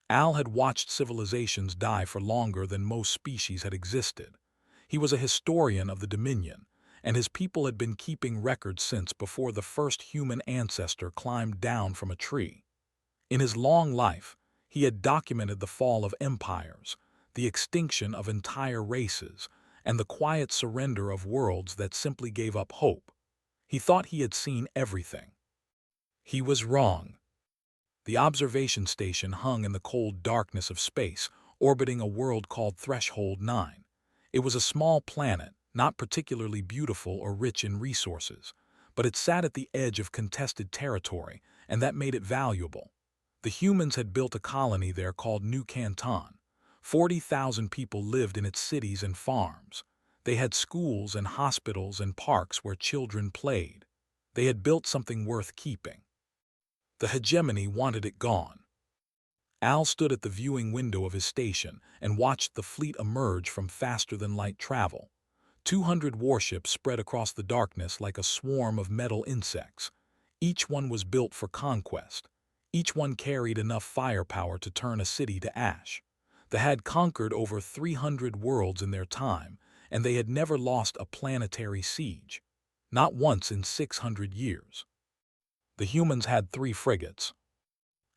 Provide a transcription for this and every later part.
Al had watched civilizations die for longer than most species had existed. He was a historian of the Dominion, and his people had been keeping records since before the first human ancestor climbed down from a tree. In his long life, he had documented the fall of empires, the extinction of entire races, and the quiet surrender of worlds that simply gave up hope. He thought he had seen everything. He was wrong. The observation station hung in the cold darkness of space, orbiting a world called Threshold 9. It was a small planet, not particularly beautiful or rich in resources, but it sat at the edge of contested territory, and that made it valuable. The humans had built a colony there called New Canton. 40,000 people lived in its cities and farms. They had schools and hospitals and parks where children played. They had built something worth keeping. The hegemony wanted it gone. Al stood at the viewing window of his station and watched the fleet emerge from faster-than-light travel. 200 warships spread across the darkness like a swarm of metal insects. Each one was built for conquest. Each one carried enough firepower to turn a city to ash. They had conquered over 300 worlds in their time, and they had never lost a planetary siege. Not once in 600 years. The humans had 3 frigates.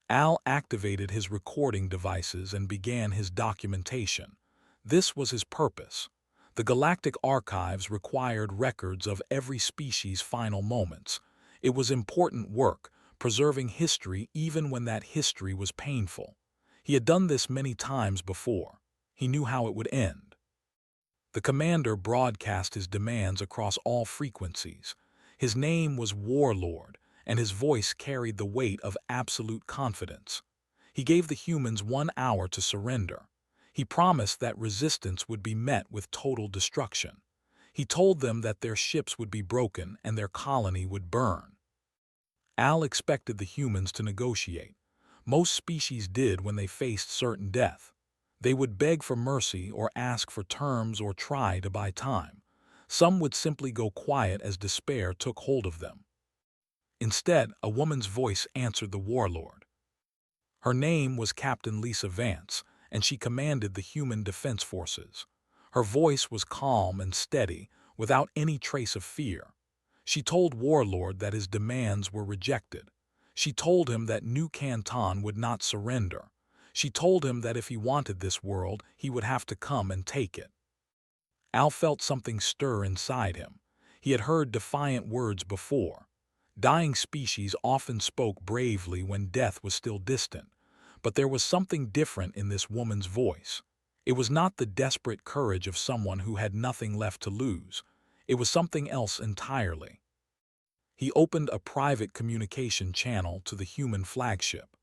Al activated his recording devices and began his documentation. This was his purpose. The Galactic Archives required records of every species' final moments. It was important work, preserving history even when that history was painful. He had done this many times before. He knew how it would end. The commander broadcast his demands across all frequencies. His name was Warlord, and his voice carried the weight of absolute confidence. He gave the humans 1 hour to surrender. He promised that resistance would be met with total destruction. He told them that their ships would be broken and their colony would burn. Al expected the humans to negotiate. Most species did when they faced certain death. They would beg for mercy or ask for terms or try to buy time. Some would simply go quiet as despair took hold of them. Instead, a woman's voice answered the warlord. Her name was Captain Lisa Vance, and she commanded the human defense forces. Her voice was calm and steady, without any trace of fear. She told Warlord that his demands were rejected. She told him that New Canton would not surrender. She told him that if he wanted this world, he would have to come and take it. Al felt something stir inside him. He had heard defiant words before. Dying species often spoke bravely when death was still distant, but there was something different in this woman's voice. It was not the desperate courage of someone who had nothing left to lose. It was something else entirely. He opened a private communication channel to the human flagship.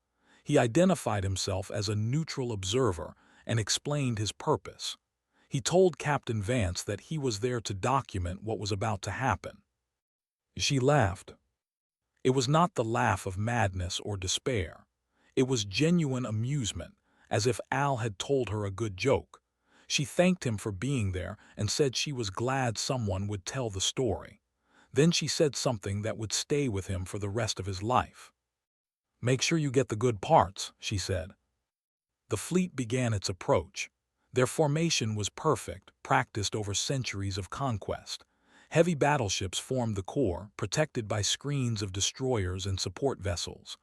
He identified himself as a neutral observer and explained his purpose. He told Captain Vance that he was there to document what was about to happen. She laughed. It was not the laugh of madness or despair. It was genuine amusement, as if Al had told her a good joke. She thanked him for being there and said she was glad someone would tell the story. Then she said something that would stay with him for the rest of his life. "Make sure you get the good parts," she said. The fleet began its approach. Their formation was perfect, practiced over centuries of conquest. Heavy battleships formed the core, protected by screens of destroyers and support vessels.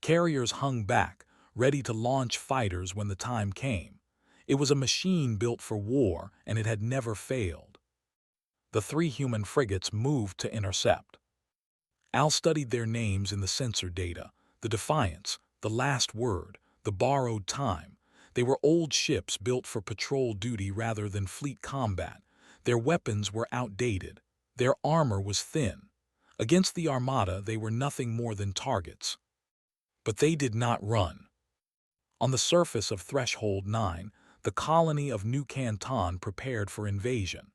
Carriers hung back, ready to launch fighters when the time came. It was a machine built for war, and it had never failed. The 3 human frigates moved to intercept. Al studied their names in the sensor data: the Defiance, the Last Word, the Borrowed Time. They were old ships built for patrol duty rather than fleet combat. Their weapons were outdated. Their armor was thin. Against the Armada, they were nothing more than targets. But they did not run. On the surface of Threshold 9, the colony of New Canton prepared for invasion.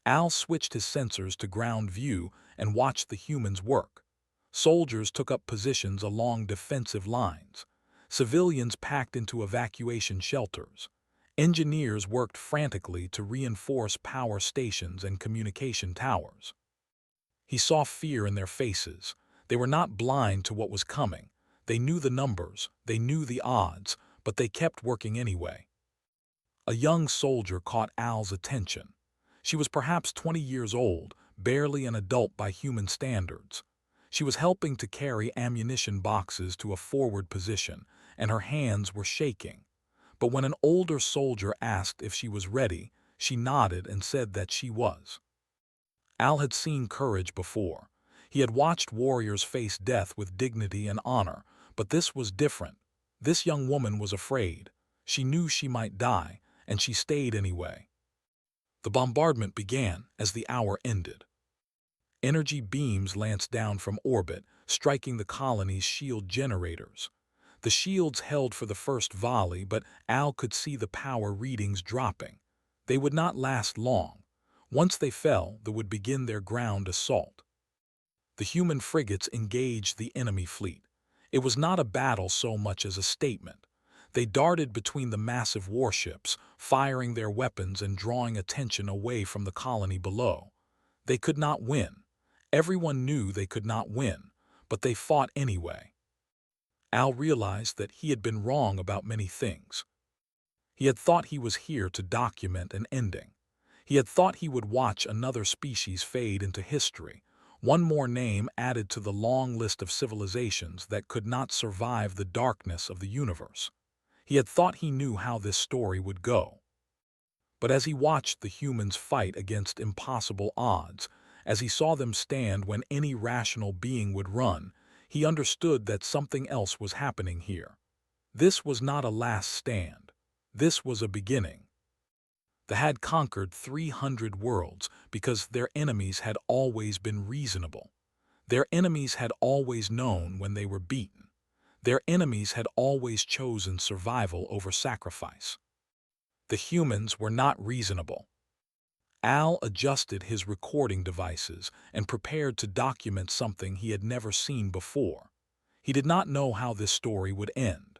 Al switched his sensors to ground view and watched the humans work. Soldiers took up positions along defensive lines. Civilians packed into evacuation shelters. Engineers worked frantically to reinforce power stations and communication towers. He saw fear in their faces. They were not blind to what was coming. They knew the numbers, they knew the odds, but they kept working anyway. A young soldier caught Al's attention. She was perhaps 20 years old, barely an adult by human standards. She was helping to carry ammunition boxes to a forward position, and her hands were shaking. But when an older soldier asked if she was ready, she nodded and said that she was. Al had seen courage before. He had watched warriors face death with dignity and honor, but this was different. This young woman was afraid. She knew she might die, and she stayed anyway. The bombardment began as the hour ended. Energy beams lanced down from orbit, striking the colony's shield generators. The shields held for the first volley, but Al could see the power readings dropping. They would not last long. Once they fell, they would begin their ground assault. The human frigates engaged the enemy fleet. It was not a battle so much as a statement. They darted between the massive warships, firing their weapons and drawing attention away from the colony below. They could not win. Everyone knew they could not win, but they fought anyway. Al realized that he had been wrong about many things. He had thought he was here to document an ending. He had thought he would watch another species fade into history, one more name added to the long list of civilizations that could not survive the darkness of the universe. He had thought he knew how this story would go. But as he watched the humans fight against impossible odds, as he saw them stand when any rational being would run, he understood that something else was happening here. This was not a last stand. This was a beginning. They had conquered 300 worlds because their enemies had always been reasonable. Their enemies had always known when they were beaten. Their enemies had always chosen survival over sacrifice. The humans were not reasonable. Al adjusted his recording devices and prepared to document something he had never seen before. He did not know how this story would end,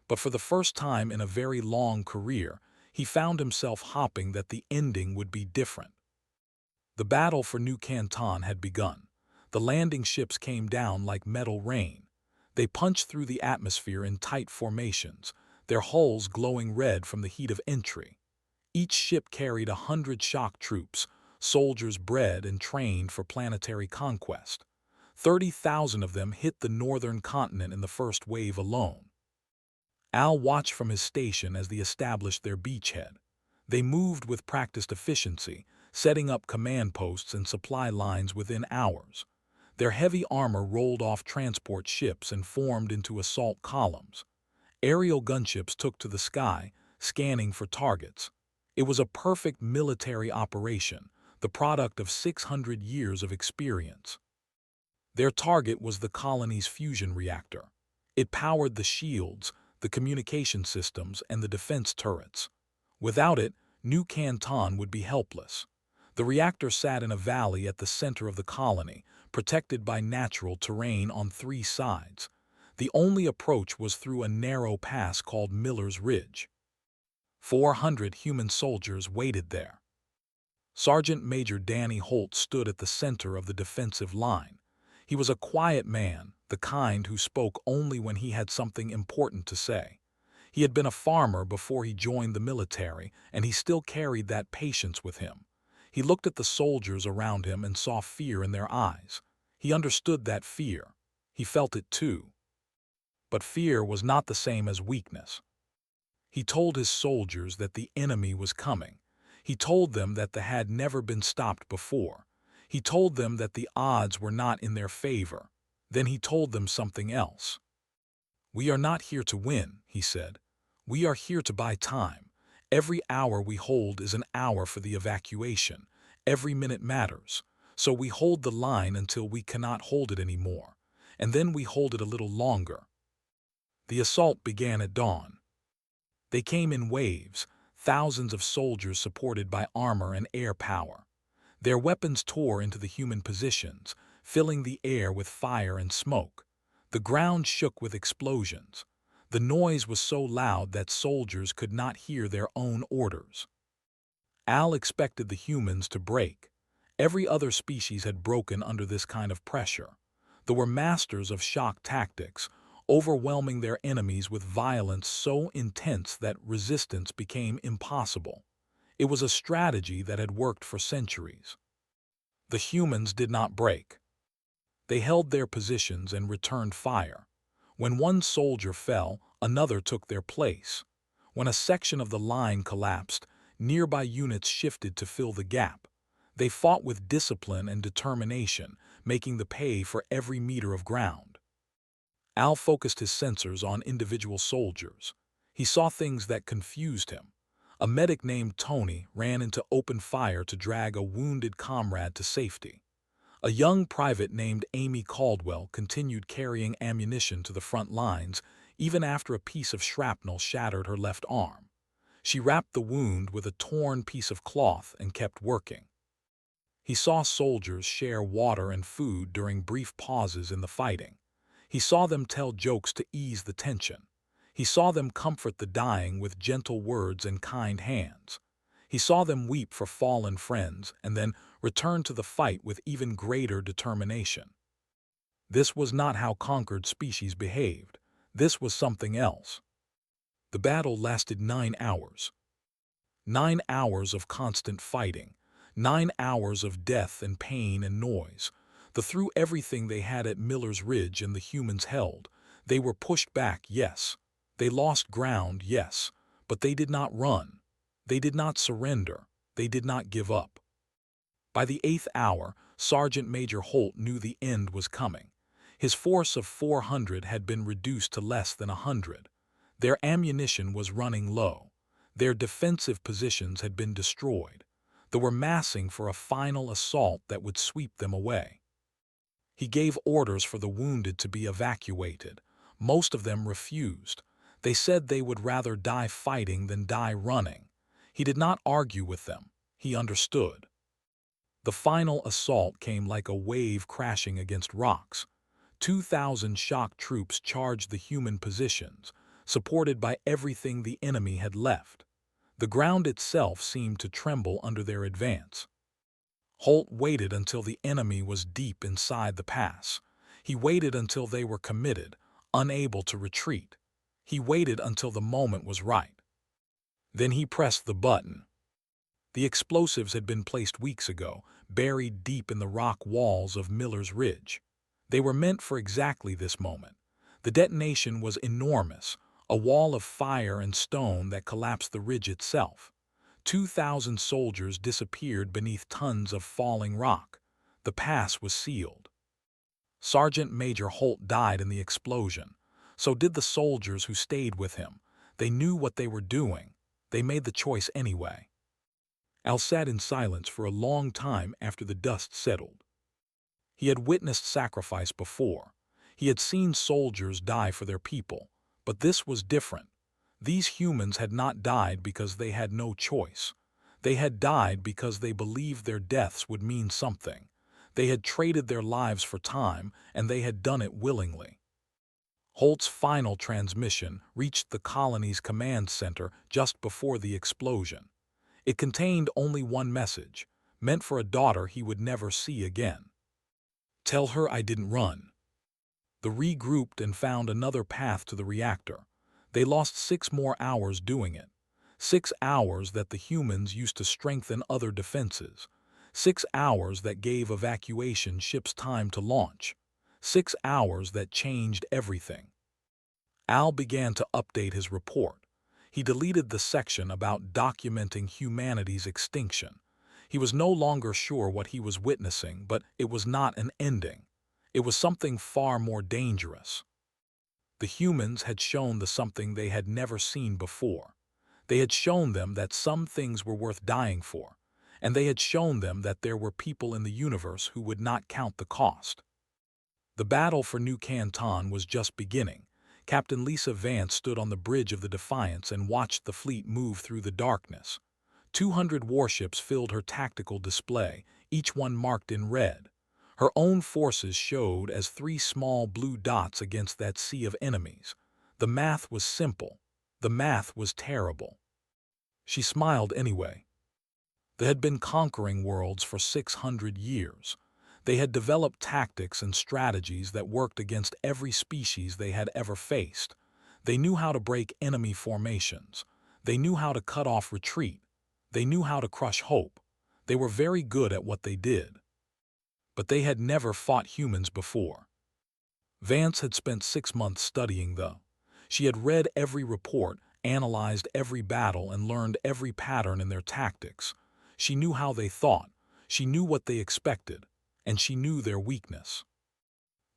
but for the first time in a very long career, he found himself hoping that the ending would be different. The battle for New Canton had begun. The landing ships came down like metal rain. They punched through the atmosphere in tight formations, their hulls glowing red from the heat of entry. Each ship carried 100 shock troops, soldiers bred and trained for planetary conquest. 30,000 of them hit the northern continent in the first wave alone. Al watched from his station as they established their beachhead. They moved with practiced efficiency, setting up command posts and supply lines within hours. Their heavy armor rolled off transport ships and formed into assault columns. Aerial gunships took to the sky, scanning for targets. It was a perfect military operation, the product of 600 years of experience. Their target was the colony's fusion reactor. It powered the shields, the communication systems, and the defense turrets. Without it, New Canton would be helpless. The reactor sat in a valley at the center of the colony, protected by natural terrain on 3 sides. The only approach was through a narrow pass called Miller's Ridge. 400 human soldiers waited there. Sergeant Major Danny Holt stood at the center of the defensive line. He was a quiet man, the kind who spoke only when he had something important to say. He had been a farmer before he joined the military, and he still carried that patience with him. He looked at the soldiers around him and saw fear in their eyes. He understood that fear. He felt it too. But fear was not the same as weakness. He told his soldiers that the enemy was coming. He told them that they had never been stopped before. He told them that the odds were not in their favor. Then he told them something else. "We are not here to win," he said. "We are here to buy time. Every hour we hold is an hour for the evacuation. Every minute matters. So we hold the line until we cannot hold it anymore. And then we hold it a little longer." The assault began at dawn. They came in waves, thousands of soldiers supported by armor and air power. Their weapons tore into the human positions, filling the air with fire and smoke. The ground shook with explosions. The noise was so loud that soldiers could not hear their own orders. Al expected the humans to break. Every other species had broken under this kind of pressure. They were masters of shock tactics. overwhelming their enemies with violence so intense that resistance became impossible. It was a strategy that had worked for centuries. The humans did not break. They held their positions and returned fire. When one soldier fell, another took their place. When a section of the line collapsed, nearby units shifted to fill the gap. They fought with discipline and determination, making the pay for every meter of ground. Al focused his sensors on individual soldiers. He saw things that confused him. A medic named Tony ran into open fire to drag a wounded comrade to safety. A young private named Amy Caldwell continued carrying ammunition to the front lines, even after a piece of shrapnel shattered her left arm. She wrapped the wound with a torn piece of cloth and kept working. He saw soldiers share water and food during brief pauses in the fighting. He saw them tell jokes to ease the tension. He saw them comfort the dying with gentle words and kind hands. He saw them weep for fallen friends and then return to the fight with even greater determination. This was not how conquered species behaved. This was something else. The battle lasted 9 hours. 9 hours of constant fighting. 9 hours of death and pain and noise. They threw everything they had at Miller's Ridge and the humans held. They were pushed back, yes. They lost ground, yes. But they did not run. They did not surrender. They did not give up. By the 8th hour, Sergeant Major Holt knew the end was coming. His force of 400 had been reduced to less than 100. Their ammunition was running low. Their defensive positions had been destroyed. They were massing for a final assault that would sweep them away. He gave orders for the wounded to be evacuated. Most of them refused. They said they would rather die fighting than die running. He did not argue with them. He understood. The final assault came like a wave crashing against rocks. 2,000 shock troops charged the human positions, supported by everything the enemy had left. The ground itself seemed to tremble under their advance. Holt waited until the enemy was deep inside the pass. He waited until they were committed, unable to retreat. He waited until the moment was right. Then he pressed the button. The explosives had been placed weeks ago, buried deep in the rock walls of Miller's Ridge. They were meant for exactly this moment. The detonation was enormous, a wall of fire and stone that collapsed the ridge itself. 2,000 soldiers disappeared beneath tons of falling rock. The pass was sealed. Sergeant Major Holt died in the explosion. So did the soldiers who stayed with him. They knew what they were doing. They made the choice anyway. Al sat in silence for a long time after the dust settled. He had witnessed sacrifice before. He had seen soldiers die for their people. But this was different. These humans had not died because they had no choice. They had died because they believed their deaths would mean something. They had traded their lives for time, and they had done it willingly. Holt's final transmission reached the colony's command center just before the explosion. It contained only one message, meant for a daughter he would never see again. "Tell her I didn't run." They regrouped and found another path to the reactor. They lost 6 more hours doing it. 6 hours that the humans used to strengthen other defenses. 6 hours that gave evacuation ships time to launch. 6 hours that changed everything. Al began to update his report. He deleted the section about documenting humanity's extinction. He was no longer sure what he was witnessing, but it was not an ending. It was something far more dangerous. The humans had shown the something they had never seen before. They had shown them that some things were worth dying for, and they had shown them that there were people in the universe who would not count the cost. The battle for New Canton was just beginning. Captain Lisa Vance stood on the bridge of the Defiance and watched the fleet move through the darkness. 200 warships filled her tactical display, each one marked in red. Her own forces showed as 3 small blue dots against that sea of enemies. The math was simple. The math was terrible. She smiled anyway. They had been conquering worlds for 600 years. They had developed tactics and strategies that worked against every species they had ever faced. They knew how to break enemy formations. They knew how to cut off retreat. They knew how to crush hope. They were very good at what they did. But they had never fought humans before. Vance had spent 6 months studying, though. She had read every report, analyzed every battle, and learned every pattern in their tactics. She knew how they thought. She knew what they expected. And she knew their weakness.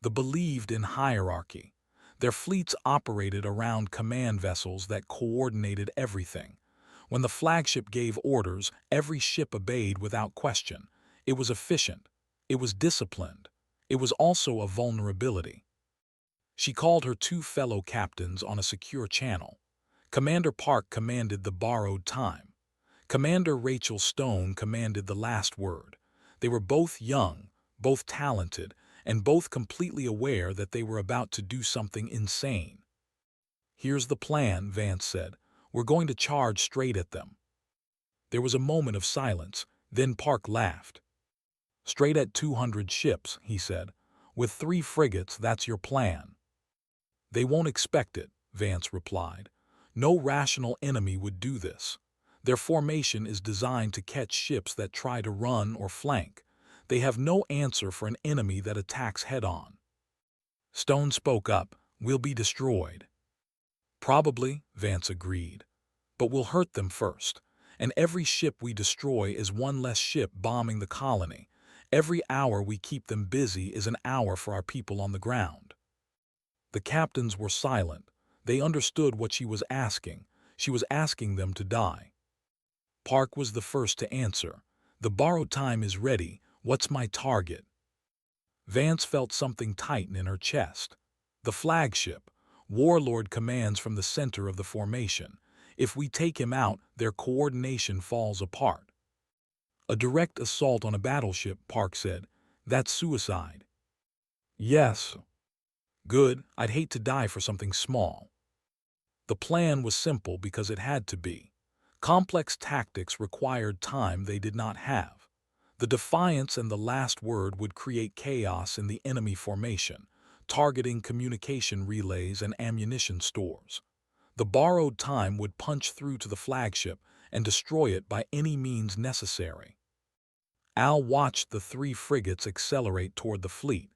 They believed in hierarchy. Their fleets operated around command vessels that coordinated everything. When the flagship gave orders, every ship obeyed without question. It was efficient. It was disciplined. It was also a vulnerability. She called her 2 fellow captains on a secure channel. Commander Park commanded the borrowed time. Commander Rachel Stone commanded the last word. They were both young, both talented, and both completely aware that they were about to do something insane. "Here's the plan," Vance said. "We're going to charge straight at them." There was a moment of silence, then Park laughed. "Straight at 200 ships," he said. "With 3 frigates, that's your plan." "They won't expect it," Vance replied. "No rational enemy would do this. Their formation is designed to catch ships that try to run or flank. They have no answer for an enemy that attacks head-on." Stone spoke up. "We'll be destroyed." "Probably," Vance agreed. "But we'll hurt them first. And every ship we destroy is one less ship bombing the colony. Every hour we keep them busy is an hour for our people on the ground." The captains were silent. They understood what she was asking. She was asking them to die. Park was the first to answer. "The borrowed time is ready. What's my target?" Vance felt something tighten in her chest. "The flagship. Warlord commands from the center of the formation. If we take him out, their coordination falls apart." "A direct assault on a battleship," Park said. "That's suicide." "Yes." "Good. I'd hate to die for something small." The plan was simple because it had to be. Complex tactics required time they did not have. The Defiance and the last word would create chaos in the enemy formation, targeting communication relays and ammunition stores. The borrowed time would punch through to the flagship and destroy it by any means necessary. Al watched the 3 frigates accelerate toward the fleet.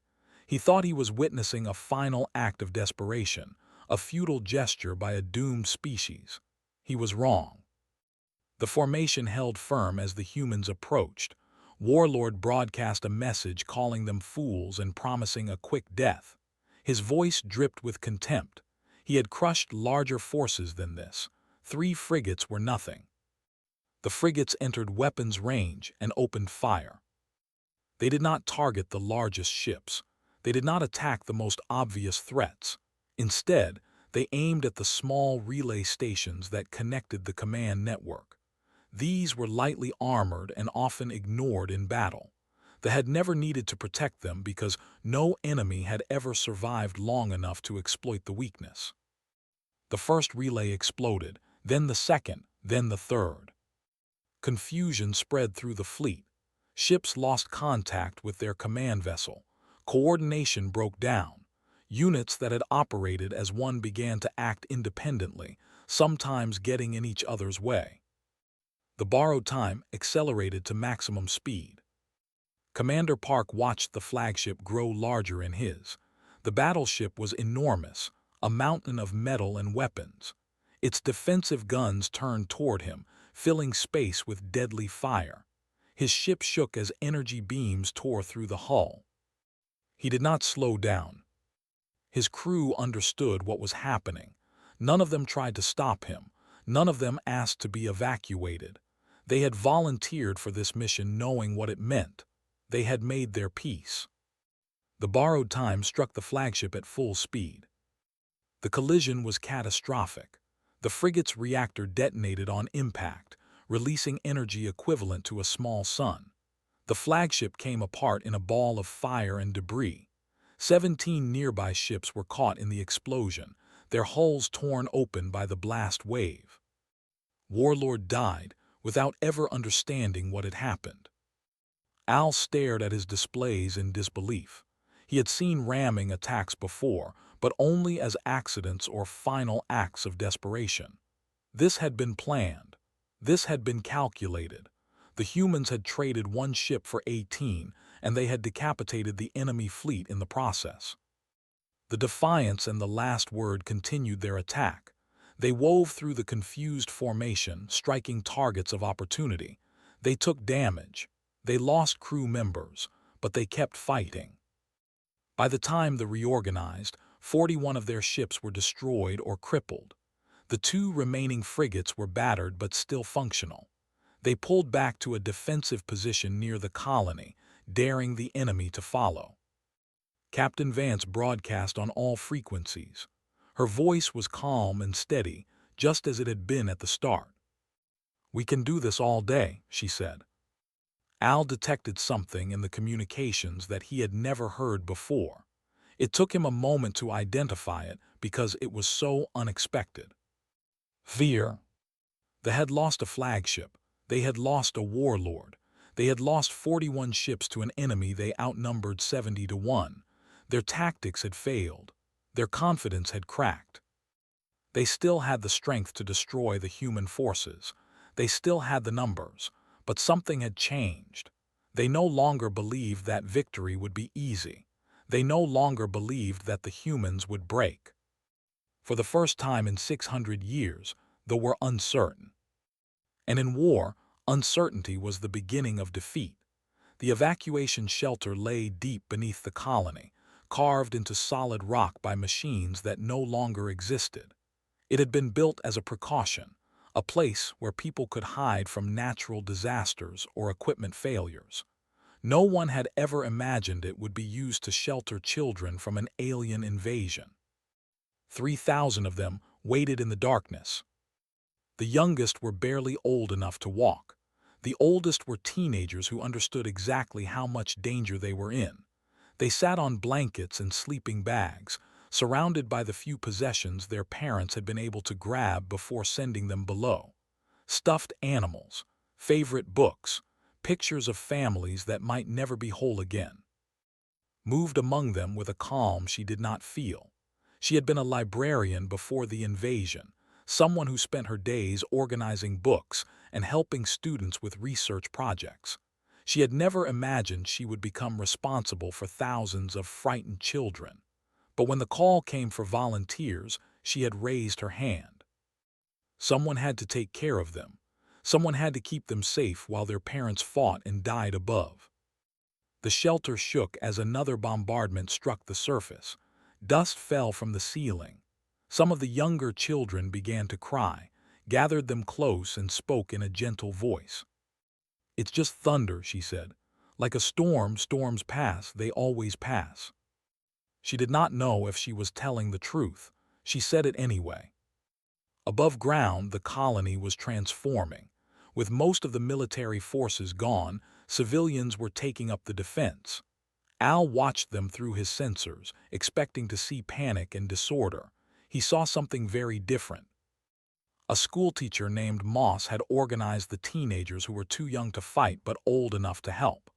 He thought he was witnessing a final act of desperation, a futile gesture by a doomed species. He was wrong. The formation held firm as the humans approached. Warlord broadcast a message calling them fools and promising a quick death. His voice dripped with contempt. He had crushed larger forces than this. 3 frigates were nothing. The frigates entered weapons range and opened fire. They did not target the largest ships. They did not attack the most obvious threats. Instead, they aimed at the small relay stations that connected the command network. These were lightly armored and often ignored in battle. They had never needed to protect them because no enemy had ever survived long enough to exploit the weakness. The first relay exploded, then the second, then the third. Confusion spread through the fleet. Ships lost contact with their command vessel. Coordination broke down. Units that had operated as one began to act independently, sometimes getting in each other's way. The borrowed time accelerated to maximum speed. Commander Park watched the flagship grow larger in his. The battleship was enormous, a mountain of metal and weapons. Its defensive guns turned toward him, filling space with deadly fire. His ship shook as energy beams tore through the hull. He did not slow down. His crew understood what was happening. None of them tried to stop him. None of them asked to be evacuated. They had volunteered for this mission knowing what it meant. They had made their peace. The borrowed time struck the flagship at full speed. The collision was catastrophic. The frigate's reactor detonated on impact, releasing energy equivalent to a small sun. The flagship came apart in a ball of fire and debris. 17 nearby ships were caught in the explosion, their hulls torn open by the blast wave. Warlord died without ever understanding what had happened. Al stared at his displays in disbelief. He had seen ramming attacks before, but only as accidents or final acts of desperation. This had been planned. This had been calculated. The humans had traded one ship for 18, and they had decapitated the enemy fleet in the process. The Defiance and the Last Word continued their attack. They wove through the confused formation, striking targets of opportunity. They took damage. They lost crew members, but they kept fighting. By the time they reorganized, 41 of their ships were destroyed or crippled. The 2 remaining frigates were battered but still functional. They pulled back to a defensive position near the colony, daring the enemy to follow. Captain Vance broadcast on all frequencies. Her voice was calm and steady, just as it had been at the start. "We can do this all day," she said. Al detected something in the communications that he had never heard before. It took him a moment to identify it because it was so unexpected. Fear. They had lost a flagship. They had lost a warlord. They had lost 41 ships to an enemy they outnumbered 70 to 1. Their tactics had failed. Their confidence had cracked. They still had the strength to destroy the human forces. They still had the numbers, but something had changed. They no longer believed that victory would be easy. They no longer believed that the humans would break. For the first time in 600 years, they were uncertain. And in war, uncertainty was the beginning of defeat. The evacuation shelter lay deep beneath the colony, carved into solid rock by machines that no longer existed. It had been built as a precaution, a place where people could hide from natural disasters or equipment failures. No one had ever imagined it would be used to shelter children from an alien invasion. 3,000 of them waited in the darkness. The youngest were barely old enough to walk. The oldest were teenagers who understood exactly how much danger they were in. They sat on blankets and sleeping bags, surrounded by the few possessions their parents had been able to grab before sending them below. Stuffed animals, favorite books, pictures of families that might never be whole again. Moved among them with a calm she did not feel. She had been a librarian before the invasion, someone who spent her days organizing books and helping students with research projects. She had never imagined she would become responsible for thousands of frightened children. But when the call came for volunteers, she had raised her hand. Someone had to take care of them. Someone had to keep them safe while their parents fought and died above. The shelter shook as another bombardment struck the surface. Dust fell from the ceiling. Some of the younger children began to cry, gathered them close and spoke in a gentle voice. "It's just thunder," she said. "Like a storm, storms pass, they always pass." She did not know if she was telling the truth. She said it anyway. Above ground, the colony was transforming. With most of the military forces gone, civilians were taking up the defense. Al watched them through his sensors, expecting to see panic and disorder. He saw something very different. A schoolteacher named Moss had organized the teenagers who were too young to fight but old enough to help.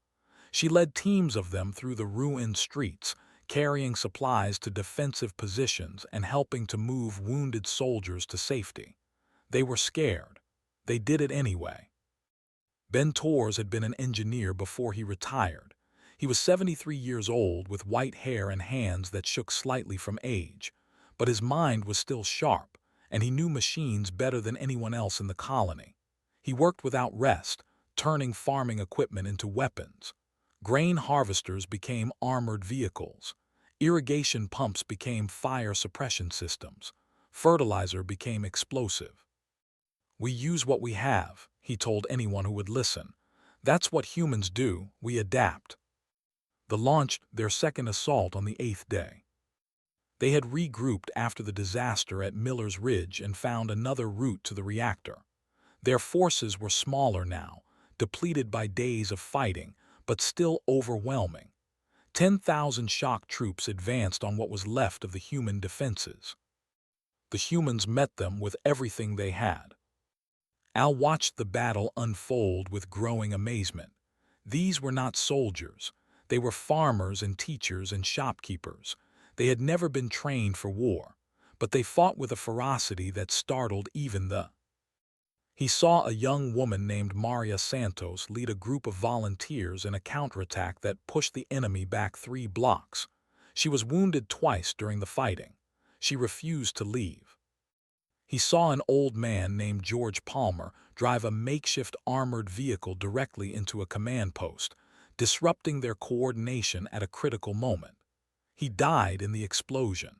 She led teams of them through the ruined streets, carrying supplies to defensive positions and helping to move wounded soldiers to safety. They were scared. They did it anyway. Ben Torres had been an engineer before he retired. He was 73 years old with white hair and hands that shook slightly from age, but his mind was still sharp, and he knew machines better than anyone else in the colony. He worked without rest, turning farming equipment into weapons. Grain harvesters became armored vehicles. Irrigation pumps became fire suppression systems. Fertilizer became explosive. "We use what we have," he told anyone who would listen. "That's what humans do, we adapt." They launched their second assault on the 8th day. They had regrouped after the disaster at Miller's Ridge and found another route to the reactor. Their forces were smaller now, depleted by days of fighting, but still overwhelming. 10,000 shock troops advanced on what was left of the human defenses. The humans met them with everything they had. Al watched the battle unfold with growing amazement. These were not soldiers. They were farmers and teachers and shopkeepers. They had never been trained for war, but they fought with a ferocity that startled even the. He saw a young woman named Maria Santos lead a group of volunteers in a counterattack that pushed the enemy back 3 blocks. She was wounded twice during the fighting. She refused to leave. He saw an old man named George Palmer drive a makeshift armored vehicle directly into a command post, disrupting their coordination at a critical moment. He died in the explosion.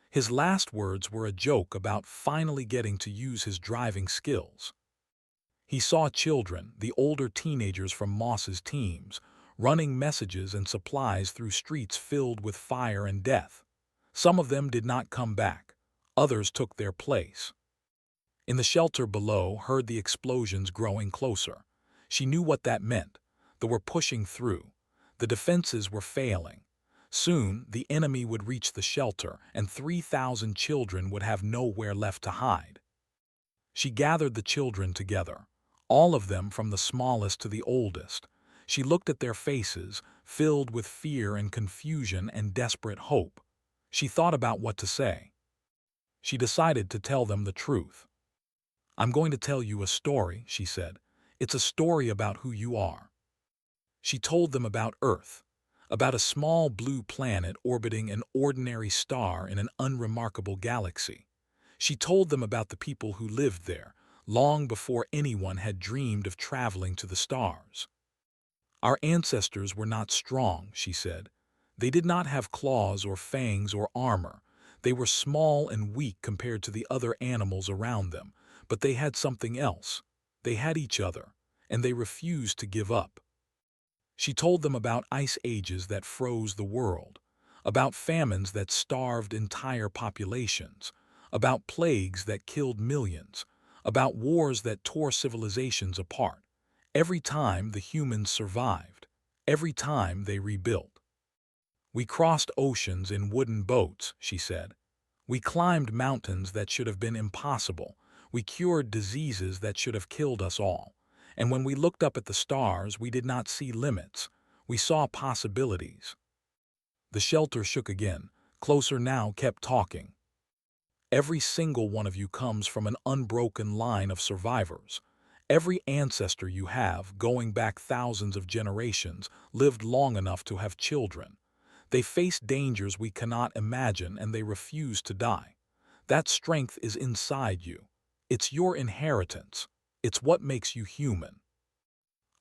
His last words were a joke about finally getting to use his driving skills. He saw children, the older teenagers from Moss's teams, running messages and supplies through streets filled with fire and death. Some of them did not come back. Others took their place. In the shelter below, heard the explosions growing closer. She knew what that meant. They were pushing through. The defenses were failing. Soon, the enemy would reach the shelter, and 3,000 children would have nowhere left to hide. She gathered the children together, all of them from the smallest to the oldest. She looked at their faces, filled with fear and confusion and desperate hope. She thought about what to say. She decided to tell them the truth. "I'm going to tell you a story," she said. "It's a story about who you are." She told them about Earth, about a small blue planet orbiting an ordinary star in an unremarkable galaxy. She told them about the people who lived there, long before anyone had dreamed of traveling to the stars. "Our ancestors were not strong," she said. "They did not have claws or fangs or armor. They were small and weak compared to the other animals around them, but they had something else. They had each other, and they refused to give up." She told them about ice ages that froze the world, about famines that starved entire populations, about plagues that killed millions, about wars that tore civilizations apart. Every time the humans survived, every time they rebuilt. "We crossed oceans in wooden boats," she said. "We climbed mountains that should have been impossible. We cured diseases that should have killed us all. And when we looked up at the stars, we did not see limits. We saw possibilities." The shelter shook again. Closer now kept talking. "Every single one of you comes from an unbroken line of survivors. Every ancestor you have, going back thousands of generations, lived long enough to have children. They faced dangers we cannot imagine, and they refused to die. That strength is inside you. It's your inheritance. It's what makes you human."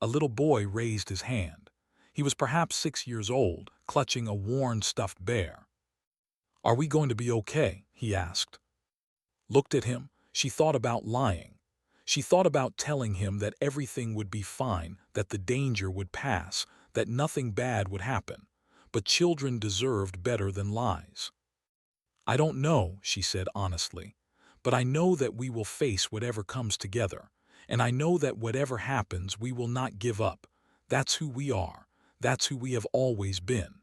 A little boy raised his hand. He was perhaps 6 years old, clutching a worn stuffed bear. "Are we going to be okay?" he asked. Looked at him. She thought about lying. She thought about telling him that everything would be fine, that the danger would pass, that nothing bad would happen. But children deserved better than lies. "I don't know," she said honestly, "but I know that we will face whatever comes together, and I know that whatever happens, we will not give up. That's who we are. That's who we have always been."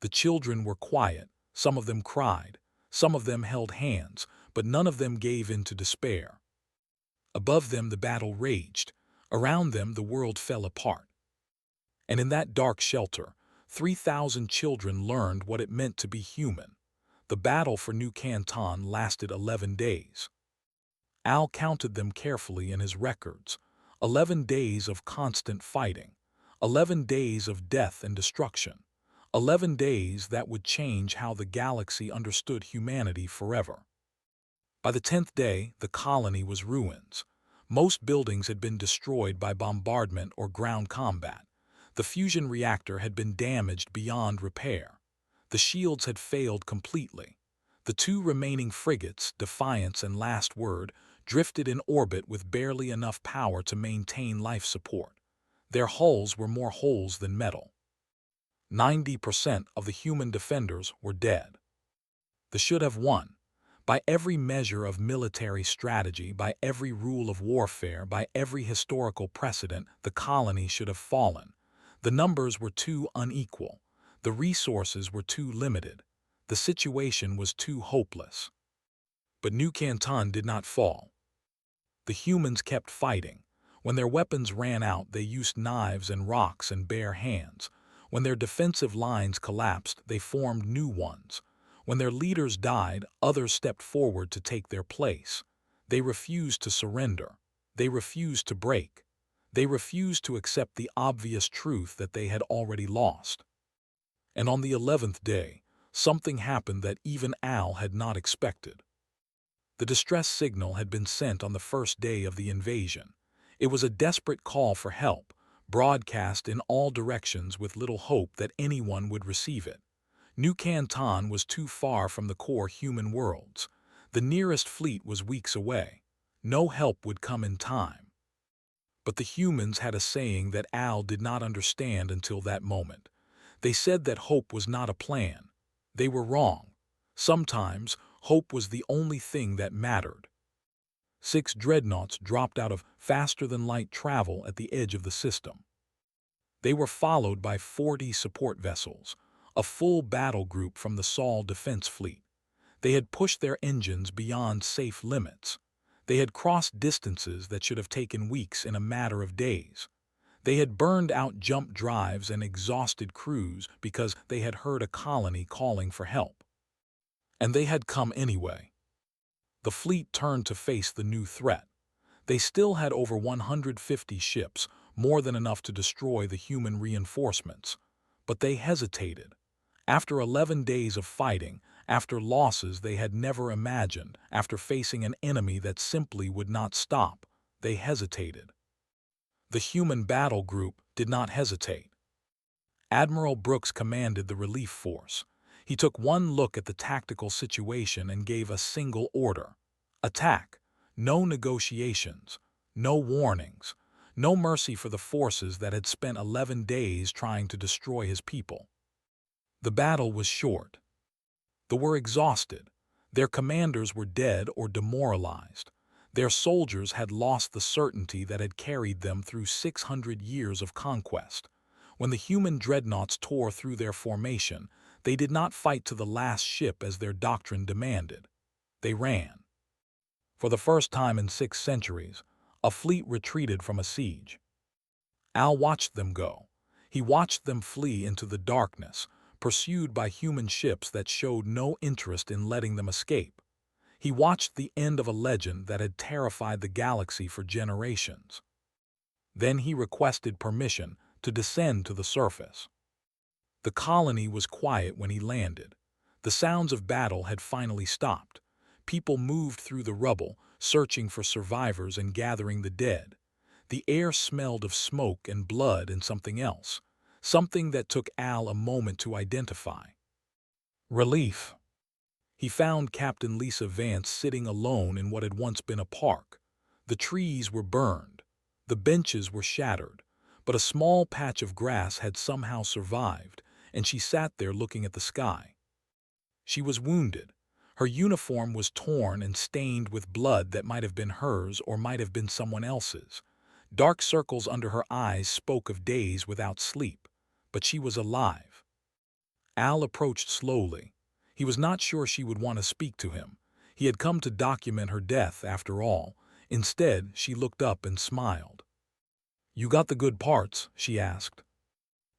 The children were quiet. Some of them cried. Some of them held hands, but none of them gave in to despair. Above them the battle raged. Around them the world fell apart. And in that dark shelter, 3,000 children learned what it meant to be human. The battle for New Canton lasted 11 days. Al counted them carefully in his records. 11 days of constant fighting. 11 days of death and destruction. 11 days that would change how the galaxy understood humanity forever. By the 10th day, the colony was ruins. Most buildings had been destroyed by bombardment or ground combat. The fusion reactor had been damaged beyond repair. The shields had failed completely. The 2 remaining frigates, Defiance and Last Word, drifted in orbit with barely enough power to maintain life support. Their hulls were more holes than metal. 90% of the human defenders were dead. They should have won. By every measure of military strategy, by every rule of warfare, by every historical precedent, the colony should have fallen. The numbers were too unequal. The resources were too limited. The situation was too hopeless. But New Canton did not fall. The humans kept fighting. When their weapons ran out, they used knives and rocks and bare hands. When their defensive lines collapsed, they formed new ones. When their leaders died, others stepped forward to take their place. They refused to surrender. They refused to break. They refused to accept the obvious truth that they had already lost. And on the 11th day, something happened that even Al had not expected. The distress signal had been sent on the first day of the invasion. It was a desperate call for help, broadcast in all directions with little hope that anyone would receive it. New Canton was too far from the core human worlds. The nearest fleet was weeks away. No help would come in time. But the humans had a saying that Al did not understand until that moment. They said that hope was not a plan. They were wrong. Sometimes, hope was the only thing that mattered. 6 dreadnoughts dropped out of faster-than-light travel at the edge of the system. They were followed by 40 support vessels, a full battle group from the Sol Defense Fleet. They had pushed their engines beyond safe limits. They had crossed distances that should have taken weeks in a matter of days. They had burned out jump drives and exhausted crews because they had heard a colony calling for help. And they had come anyway. The fleet turned to face the new threat. They still had over 150 ships, more than enough to destroy the human reinforcements. But they hesitated. After 11 days of fighting, after losses they had never imagined, after facing an enemy that simply would not stop, they hesitated. The human battle group did not hesitate. Admiral Brooks commanded the relief force. He took one look at the tactical situation and gave a single order. Attack. No negotiations. No warnings. No mercy for the forces that had spent 11 days trying to destroy his people. The battle was short. They were exhausted. Their commanders were dead or demoralized. Their soldiers had lost the certainty that had carried them through 600 years of conquest. When the human dreadnoughts tore through their formation, they did not fight to the last ship as their doctrine demanded. They ran. For the first time in 6 centuries, a fleet retreated from a siege. Al watched them go. He watched them flee into the darkness, pursued by human ships that showed no interest in letting them escape. He watched the end of a legend that had terrified the galaxy for generations. Then he requested permission to descend to the surface. The colony was quiet when he landed. The sounds of battle had finally stopped. People moved through the rubble, searching for survivors and gathering the dead. The air smelled of smoke and blood and something else, something that took Al a moment to identify. Relief. He found Captain Lisa Vance sitting alone in what had once been a park. The trees were burned. The benches were shattered. But a small patch of grass had somehow survived, and she sat there looking at the sky. She was wounded. Her uniform was torn and stained with blood that might have been hers or might have been someone else's. Dark circles under her eyes spoke of days without sleep, but she was alive. Al approached slowly. He was not sure she would want to speak to him. He had come to document her death, after all. Instead, she looked up and smiled. "You got the good parts?" she asked.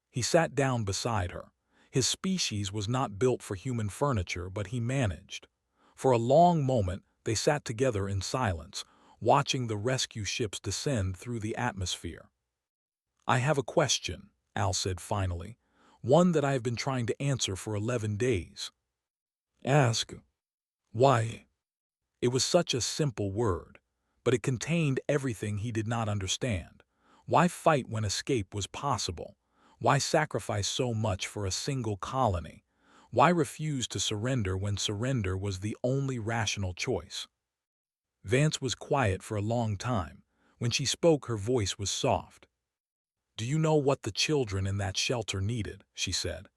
He sat down beside her. His species was not built for human furniture, but he managed. For a long moment, they sat together in silence, watching the rescue ships descend through the atmosphere. "I have a question," Al said finally, "one that I have been trying to answer for 11 days. Ask." "Why?" It was such a simple word, but it contained everything he did not understand. Why fight when escape was possible? Why sacrifice so much for a single colony? Why refuse to surrender when surrender was the only rational choice? Vance was quiet for a long time. When she spoke, her voice was soft. "Do you know what the children in that shelter needed?" she said.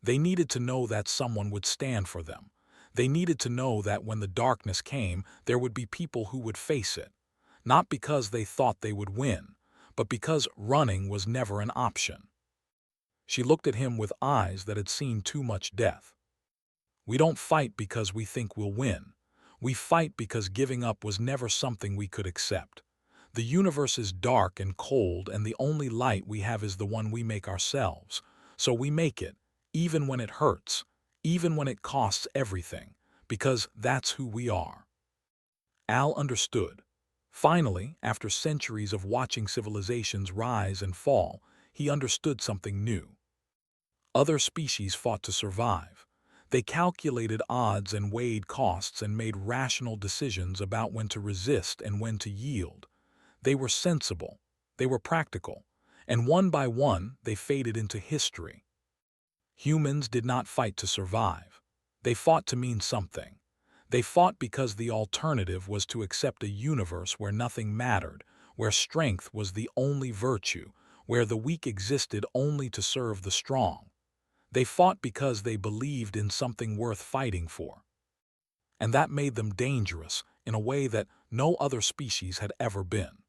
"They needed to know that someone would stand for them. They needed to know that when the darkness came, there would be people who would face it. Not because they thought they would win, but because running was never an option." She looked at him with eyes that had seen too much death. "We don't fight because we think we'll win. We fight because giving up was never something we could accept. The universe is dark and cold, and the only light we have is the one we make ourselves. So we make it, even when it hurts, even when it costs everything, because that's who we are. Al understood. Finally, after centuries of watching civilizations rise and fall, he understood something new. Other species fought to survive. They calculated odds and weighed costs and made rational decisions about when to resist and when to yield. They were sensible, they were practical, and one by one they faded into history. Humans did not fight to survive. They fought to mean something. They fought because the alternative was to accept a universe where nothing mattered, where strength was the only virtue, where the weak existed only to serve the strong. They fought because they believed in something worth fighting for. And that made them dangerous in a way that no other species had ever been.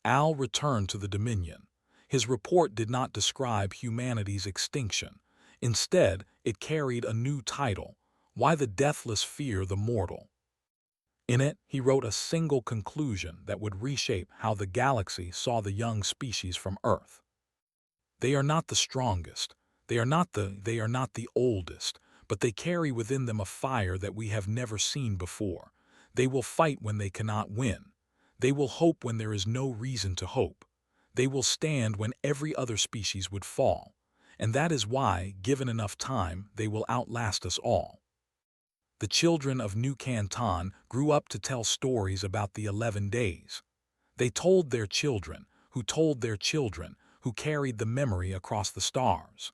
Al returned to the Dominion. His report did not describe humanity's extinction. Instead, it carried a new title: Why the Deathless Fear the Mortal. In it, he wrote a single conclusion that would reshape how the galaxy saw the young species from Earth. They are not the strongest, they are not the oldest, but they carry within them a fire that we have never seen before. They will fight when they cannot win. They will hope when there is no reason to hope. They will stand when every other species would fall. And that is why, given enough time, they will outlast us all. The children of New Canton grew up to tell stories about the 11 days. They told their children, who told their children, who carried the memory across the stars.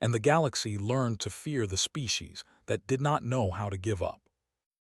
And the galaxy learned to fear the species that did not know how to give up.